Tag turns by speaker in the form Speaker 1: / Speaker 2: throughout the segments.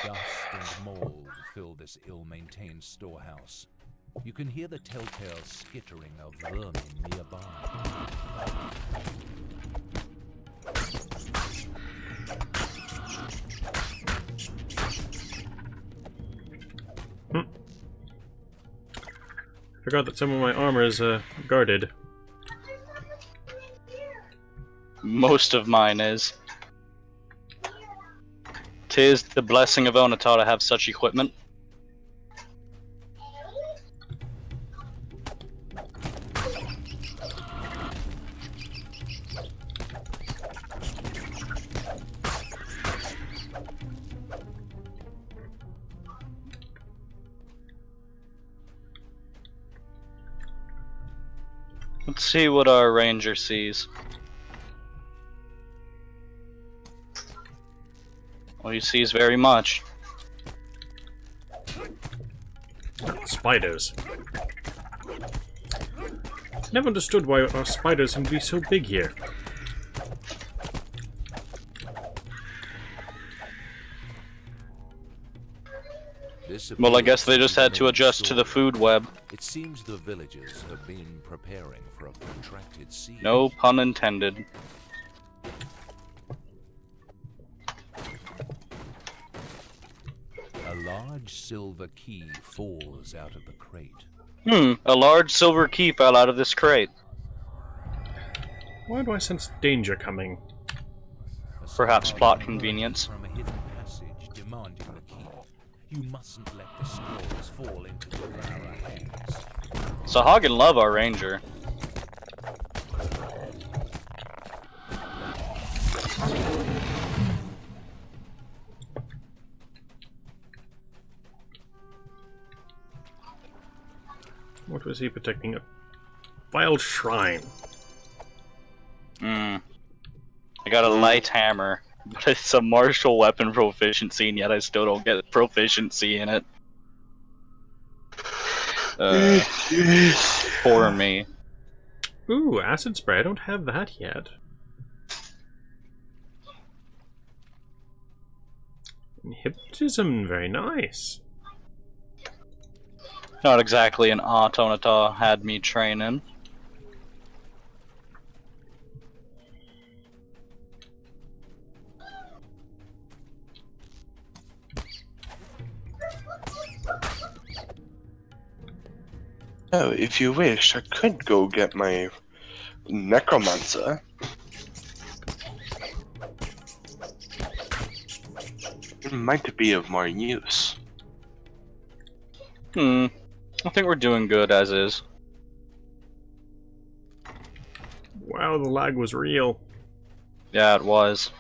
Speaker 1: Dust and mold fill this ill-maintained storehouse. You can hear the telltale skittering of vermin nearby.
Speaker 2: Forgot that some of my armor is guarded.
Speaker 3: Most of mine is. 'Tis the blessing of Onatar to have such equipment. Let's see what our ranger sees. Well, he sees very much.
Speaker 2: Spiders. Never understood why our spiders can be so big here.
Speaker 3: Well, I guess they just had to adjust to the food web.
Speaker 1: It seems the villagers have been preparing for a protracted siege.
Speaker 3: No pun intended.
Speaker 1: A large silver key falls out of the crate.
Speaker 3: A large silver key fell out of this crate.
Speaker 2: Why do I sense danger coming?
Speaker 3: Perhaps plot convenience.
Speaker 1: From a hidden passage demanding the key. You mustn't let the scrolls fall into the Devourer hands.
Speaker 3: So Hagen love our ranger.
Speaker 2: What was he protecting? A vile shrine.
Speaker 3: I got a light hammer, but it's a martial weapon proficiency, and yet I still don't get proficiency in it. For me.
Speaker 2: Ooh, acid spray. I don't have that yet. Hypnotism, very nice.
Speaker 3: Not exactly an art Onatar had me training.
Speaker 4: Oh, if you wish, I could go get my necromancer. It might be of more use.
Speaker 3: I think we're doing good as is.
Speaker 2: Wow, the lag was real.
Speaker 3: Yeah, it was.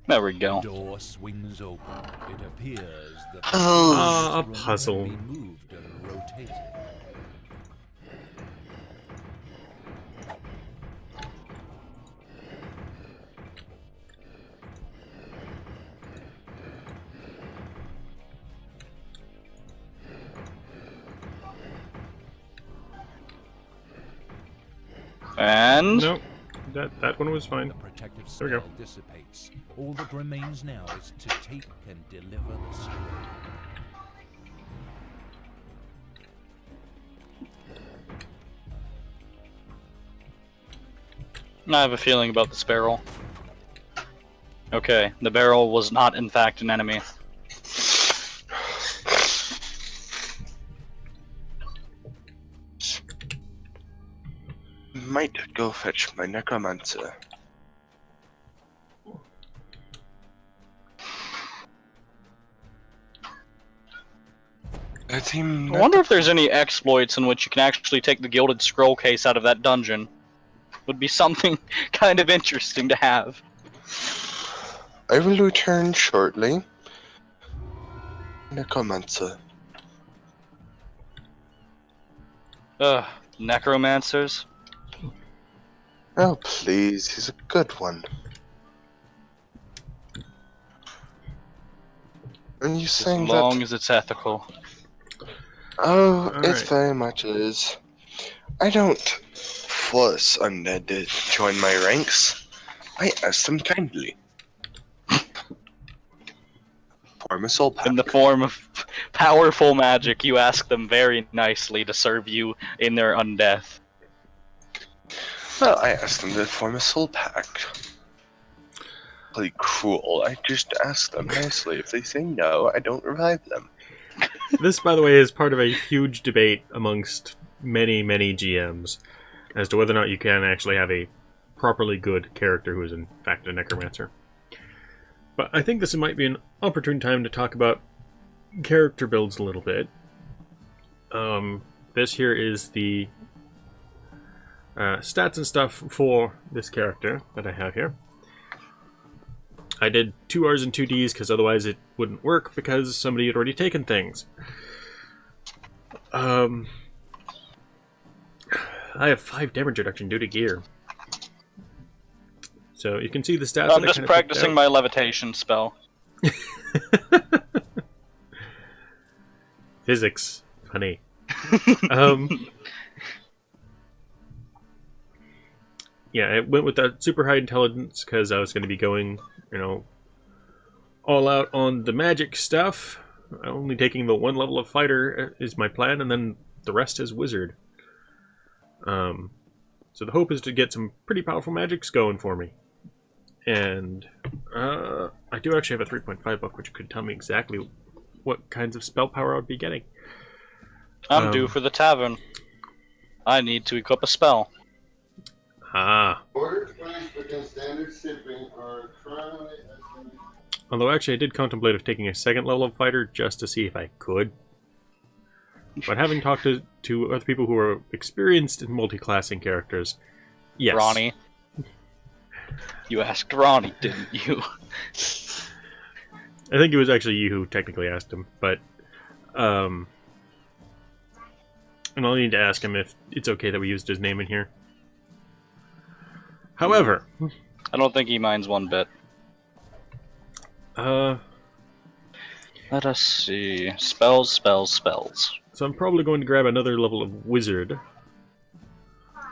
Speaker 3: There we go.
Speaker 1: The door swings open. It appears that
Speaker 2: Ah, a puzzle.
Speaker 1: be moved and rotated.
Speaker 3: And
Speaker 2: Nope, that one was fine.
Speaker 1: The protective
Speaker 2: There we go.
Speaker 1: spell dissipates. All that remains now is to take and deliver the scroll.
Speaker 3: I have a feeling about this barrel. Okay, the barrel was not in fact an enemy.
Speaker 4: Might go fetch my necromancer.
Speaker 3: I wonder if there's any exploits in which you can actually take the gilded scroll case out of that dungeon. Would be something kind of interesting to have.
Speaker 4: I will return shortly. Necromancer.
Speaker 3: Necromancers?
Speaker 4: Oh, please, he's a good one. Are you saying
Speaker 3: As
Speaker 4: that?
Speaker 3: long as it's ethical.
Speaker 4: Oh, it
Speaker 2: Alright.
Speaker 4: very much is. I don't force undead to join my ranks. I ask them kindly. form of soul pack.
Speaker 3: In the form of powerful magic, you ask them very nicely to serve you in their undeath.
Speaker 4: Well, I asked them to form a soul pack. Really cruel. I just ask them nicely. If they say no, I don't revive them.
Speaker 2: This, by the way, is part of a huge debate amongst many, many GMs as to whether or not you can actually have a properly good character who is in fact a necromancer. But I think this might be an opportune time to talk about character builds a little bit. This here is the stats and stuff for this character that I have here. I did 2 R's and 2 D's because otherwise it wouldn't work because somebody had already taken things. I have 5 damage reduction due to gear. So you can see the stats.
Speaker 3: I'm just practicing my levitation spell.
Speaker 2: Physics. Funny. Yeah, I went with that super high intelligence because I was going to be going, all out on the magic stuff. Only taking the 1 level of fighter is my plan, and then the rest is wizard. So the hope is to get some pretty powerful magics going for me. And I do actually have a 3.5 book, which could tell me exactly what kinds of spell power I would be getting.
Speaker 3: I'm due for the tavern. I need to equip a spell.
Speaker 5: Orders placed within standard shipping are currently estimated.
Speaker 2: Although actually I did contemplate of taking a 2nd level of fighter just to see if I could. But having talked to other people who are experienced in multi-classing characters, yes.
Speaker 3: Ronnie. You asked Ronnie, didn't you?
Speaker 2: I think it was actually you who technically asked him, but and I'll need to ask him if it's okay that we used his name in here. However,
Speaker 3: I don't think he minds one bit.
Speaker 2: let
Speaker 3: us see. Spells, spells, spells.
Speaker 2: So I'm probably going to grab another level of wizard.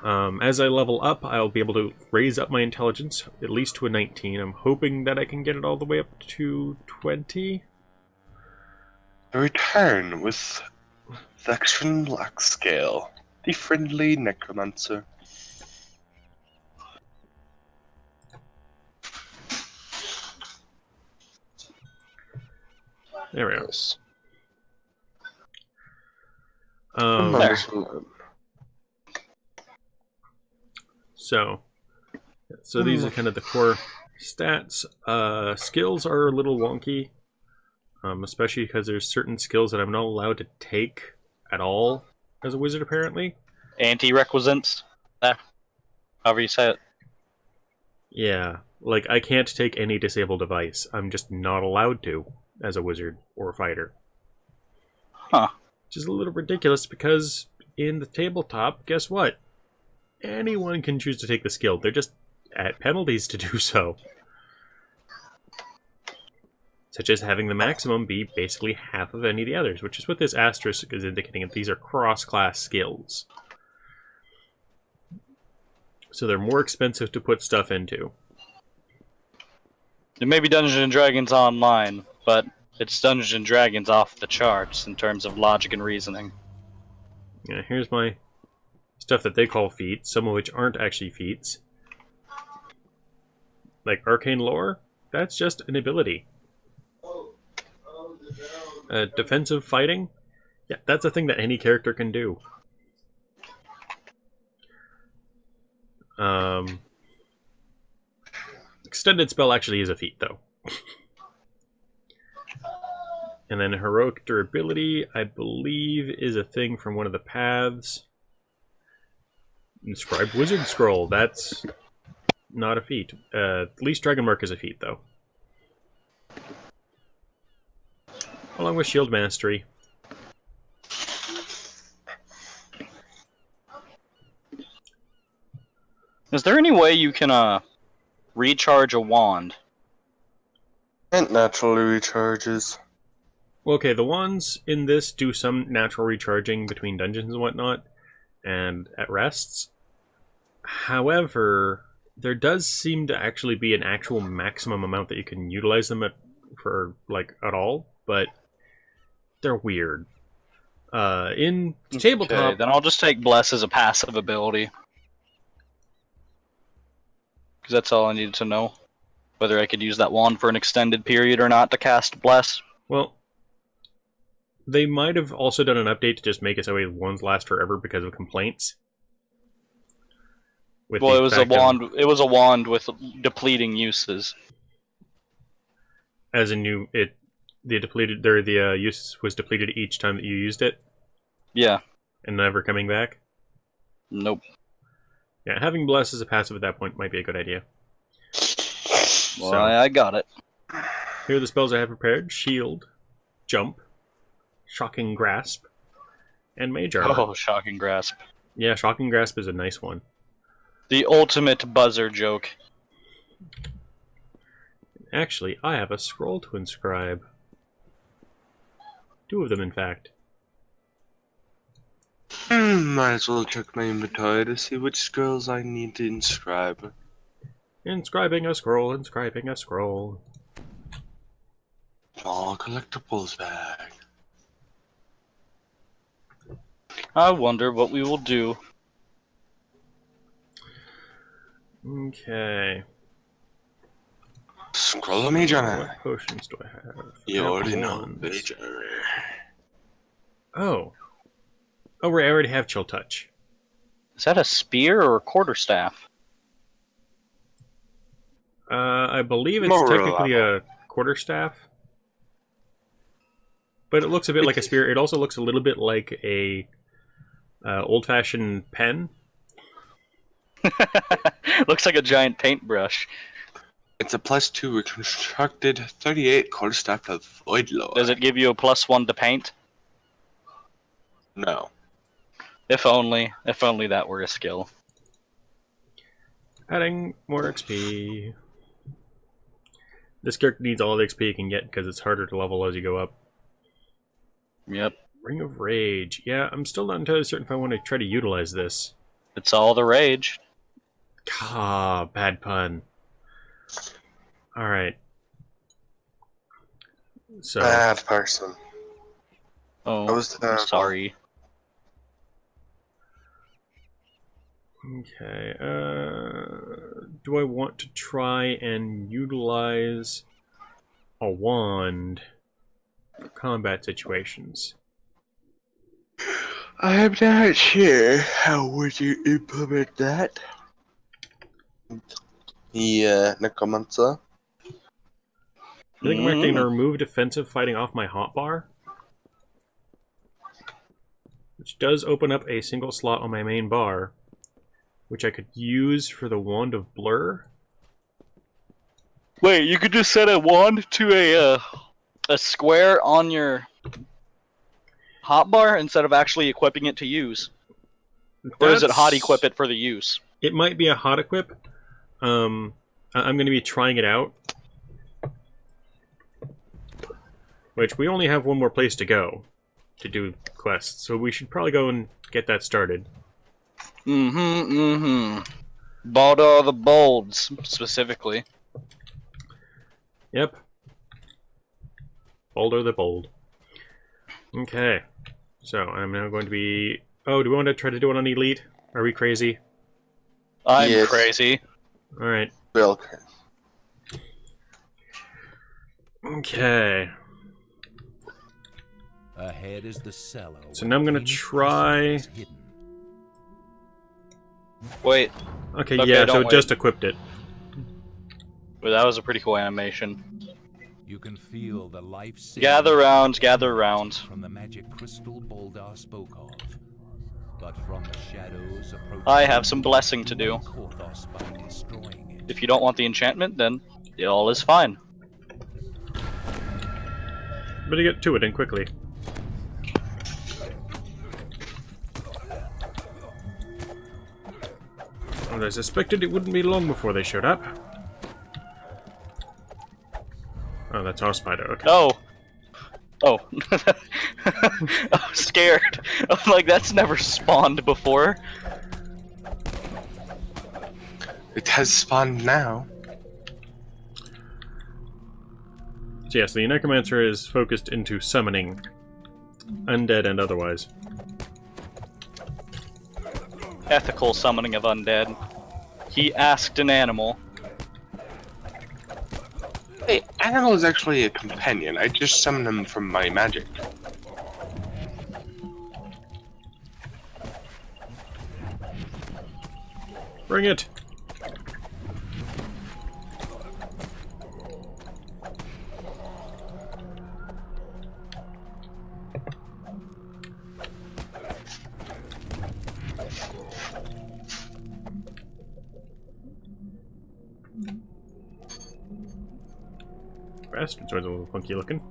Speaker 2: As I level up, I'll be able to raise up my intelligence, at least to a 19. I'm hoping that I can get it all the way up to 20.
Speaker 4: Return with Vexen Blackscale, the friendly necromancer.
Speaker 2: There we go.
Speaker 4: Yes.
Speaker 3: There.
Speaker 2: So these are kind of the core stats. Skills are a little wonky, especially because there's certain skills that I'm not allowed to take at all as a wizard, apparently.
Speaker 3: Anti-requisites? However you say it.
Speaker 2: Yeah, like I can't take any disable device. I'm just not allowed to as a wizard or a fighter.
Speaker 3: Huh.
Speaker 2: Which is a little ridiculous because in the tabletop, guess what? Anyone can choose to take the skill. They're just at penalties to do so. Such as having the maximum be basically half of any of the others, which is what this asterisk is indicating, that these are cross-class skills. So they're more expensive to put stuff into.
Speaker 3: It may be Dungeons & Dragons Online, but it's Dungeons & Dragons off the charts in terms of logic and reasoning.
Speaker 2: Yeah, here's my stuff that they call feats, some of which aren't actually feats. Like Arcane Lore, that's just an ability. Defensive Fighting, yeah, that's a thing that any character can do. Extended Spell actually is a feat, though. And then Heroic Durability, I believe, is a thing from one of the paths. Inscribed Wizard Scroll, that's not a feat. Least Dragon Mark is a feat, though. Along with Shield Mastery.
Speaker 3: Is there any way you can recharge a wand?
Speaker 4: It naturally recharges.
Speaker 2: Well, okay, the wands in this do some natural recharging between dungeons and whatnot, and at rests. However, there does seem to actually be an actual maximum amount that you can utilize them at for like at all, but they're weird. In tabletop,
Speaker 3: Okay, then I'll just take Bless as a passive ability. Because that's all I needed to know. Whether I could use that wand for an extended period or not to cast Bless.
Speaker 2: well, they might have also done an update to just make it so wands last forever because of complaints.
Speaker 3: Well, it was a wand. It was a wand with depleting uses.
Speaker 2: As in the use was depleted each time that you used it,
Speaker 3: Yeah.
Speaker 2: and never coming back.
Speaker 3: Nope.
Speaker 2: Yeah, having Bless as a passive at that point might be a good idea.
Speaker 3: Well,
Speaker 2: So,
Speaker 3: I got it.
Speaker 2: here are the spells I have prepared: Shield, Jump, Shocking Grasp, and Mage Armor.
Speaker 3: Oh, Shocking Grasp.
Speaker 2: Yeah, Shocking Grasp is a nice one.
Speaker 3: The ultimate buzzer joke.
Speaker 2: Actually, I have a scroll to inscribe. 2 of them, in fact.
Speaker 4: Might as well check my inventory to see which scrolls I need to inscribe.
Speaker 2: Inscribing a scroll, inscribing a scroll.
Speaker 4: All collectibles bag.
Speaker 3: I wonder what we will do.
Speaker 2: Okay.
Speaker 4: Scroll of Mage Armor.
Speaker 2: What potions do I have?
Speaker 4: You
Speaker 2: I have
Speaker 4: already know.
Speaker 2: wands.
Speaker 4: Mage Armor.
Speaker 2: Oh. Oh, right, I already have Chill Touch.
Speaker 3: Is that a spear or a quarterstaff?
Speaker 2: I believe it's
Speaker 4: More
Speaker 2: technically a quarterstaff. But it looks a bit like a spear. It also looks a little bit like a old-fashioned pen.
Speaker 3: Looks like a giant paintbrush.
Speaker 4: It's a +2 reconstructed 38 quarterstaff of Void Lore.
Speaker 3: Does it give you a +1 to paint?
Speaker 4: No.
Speaker 3: If only that were a skill.
Speaker 2: Adding more XP. This character needs all the XP it can get because it's harder to level as you go up.
Speaker 3: Yep.
Speaker 2: Ring of Rage. Yeah, I'm still not entirely certain if I want to try to utilize this.
Speaker 3: It's all the rage.
Speaker 2: Ah, bad pun. Alright. So,
Speaker 4: Bad person.
Speaker 3: Oh,
Speaker 4: That was
Speaker 3: I'm
Speaker 4: terrible.
Speaker 3: sorry.
Speaker 2: okay. Do I want to try and utilize a wand for combat situations?
Speaker 4: I'm not sure. How would you implement that? Yeah, Necromancer.
Speaker 2: I think I'm actually going to remove defensive fighting off my hotbar, which does open up a single slot on my main bar, which I could use for the Wand of Blur.
Speaker 3: Wait, you could just set a wand to a square on your hotbar instead of actually equipping it to use? Or is it hot equip it for the use?
Speaker 2: It might be a hot equip. I'm going to be trying it out. Which, we only have one more place to go to do quests, so we should probably go and get that started.
Speaker 3: Baldur the Bolds, specifically.
Speaker 2: Yep. Baldur the Bold. Okay. So, I'm now going to be... Oh, do we want to try to do it on Elite? Are we crazy?
Speaker 3: I'm
Speaker 4: Yes.
Speaker 3: crazy.
Speaker 2: Alright.
Speaker 4: Well,
Speaker 2: Okay.
Speaker 1: Ahead is the cellar.
Speaker 2: So now I'm going to try...
Speaker 3: Wait,
Speaker 2: Okay,
Speaker 3: Okay,
Speaker 2: yeah, so
Speaker 3: don't
Speaker 2: it
Speaker 3: wait.
Speaker 2: just equipped it.
Speaker 3: well, that was a pretty cool animation.
Speaker 1: You can feel the life
Speaker 3: Gather round, gather round.
Speaker 1: from the magic crystal Boldar spoke of. But from the shadows approach
Speaker 3: I have some blessing to do.
Speaker 1: Korthos by destroying it.
Speaker 3: If you don't want the enchantment, then it all is fine.
Speaker 2: Better get to it and quickly. Well, I suspected it wouldn't be long before they showed up. Oh, that's our spider. Okay.
Speaker 3: No! Oh. I was scared. I'm like, that's never spawned before.
Speaker 4: it has spawned now.
Speaker 2: So yes, the Necromancer is focused into summoning undead and otherwise.
Speaker 3: Ethical summoning of undead. He asked an animal.
Speaker 4: Hey, animal is actually a companion. I just summon him from my magic.
Speaker 2: Bring it! Bastard's always a little funky looking.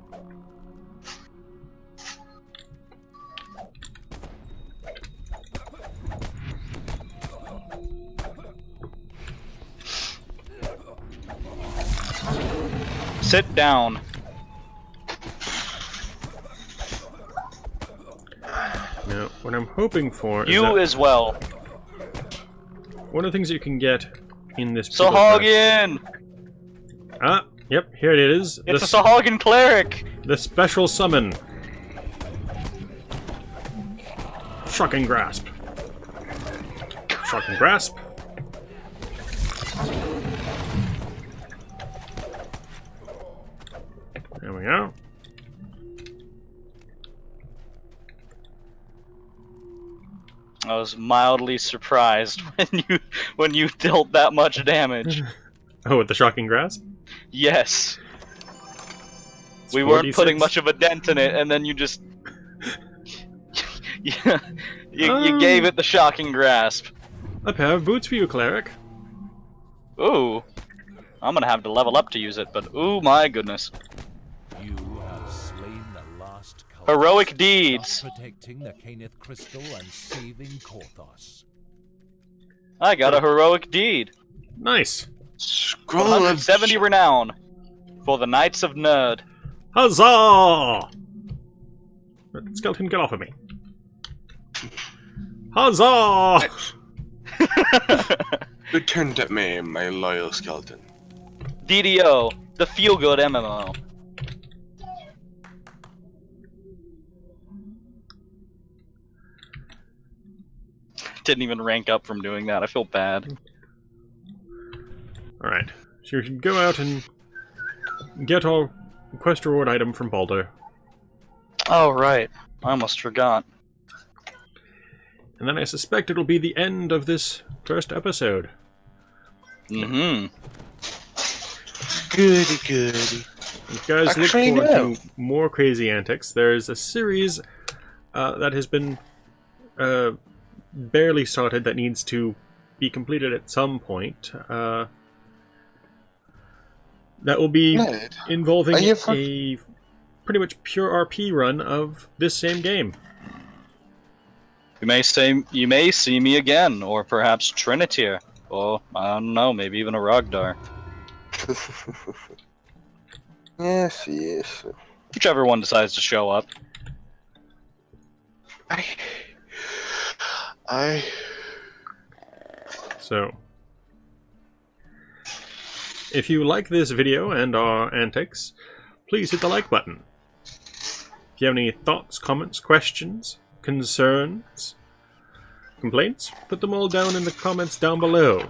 Speaker 3: Sit down.
Speaker 2: Now, what I'm hoping for is
Speaker 3: You
Speaker 2: that
Speaker 3: as well.
Speaker 2: one of the things you can get in this particular class-
Speaker 3: Sahagin!
Speaker 2: Ah, yep, here it is.
Speaker 3: It's a Sahagin cleric!
Speaker 2: The special summon. Shocking Grasp. Shocking Grasp. There we go.
Speaker 3: I was mildly surprised when you dealt that much damage.
Speaker 2: Oh, with the Shocking Grasp?
Speaker 3: Yes.
Speaker 2: It's
Speaker 3: We weren't
Speaker 2: 46.
Speaker 3: putting much of a dent in it, and then you just... yeah, you gave it the shocking grasp.
Speaker 2: A pair of boots for you, cleric.
Speaker 3: Ooh. I'm gonna have to level up to use it, but ooh my goodness.
Speaker 1: You have slain the last cult.
Speaker 3: Heroic deeds.
Speaker 1: Stop protecting the Caneth Crystal and saving Korthos.
Speaker 3: I got a heroic deed.
Speaker 2: Nice.
Speaker 4: Scroll of
Speaker 3: 170 renown for the Knights of Nerd.
Speaker 2: Huzzah! Skeleton, get off of me. Huzzah!
Speaker 4: Good turn at me, my loyal skeleton.
Speaker 3: DDO, the feel-good MMO. Didn't even rank up from doing that. I feel bad.
Speaker 2: Alright, so you should go out and get our quest reward item from Baldur.
Speaker 3: Oh, right. I almost forgot.
Speaker 2: And then I suspect it'll be the end of this first episode.
Speaker 3: Mm-hmm.
Speaker 4: Goody goody.
Speaker 2: If you guys
Speaker 4: Actually,
Speaker 2: look forward
Speaker 4: no.
Speaker 2: to more crazy antics, there's a series that has been barely started that needs to be completed at some point. That will be
Speaker 4: Ned,
Speaker 2: involving
Speaker 4: are you
Speaker 2: a pretty much pure RP run of this same game.
Speaker 3: You may see me again, or perhaps Trinitier, or I don't know, maybe even a Rogdar.
Speaker 4: Yes, yes.
Speaker 3: Whichever one decides to show up.
Speaker 4: I.
Speaker 2: So, if you like this video and our antics, please hit the like button. If you have any thoughts, comments, questions, concerns, complaints, put them all down in the comments down below.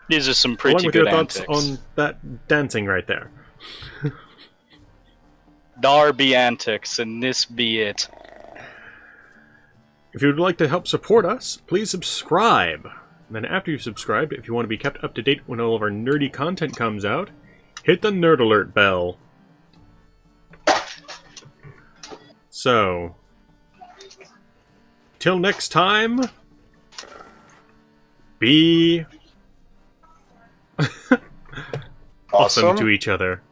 Speaker 3: These are some
Speaker 2: Along
Speaker 3: pretty
Speaker 2: with
Speaker 3: good
Speaker 2: your thoughts
Speaker 3: antics.
Speaker 2: on that dancing right there.
Speaker 3: Dar be antics, and this be it.
Speaker 2: If you would like to help support us, please subscribe. And then after you've subscribed, if you want to be kept up to date when all of our nerdy content comes out, hit the Nerd Alert bell. So, till next time, be awesome to each other.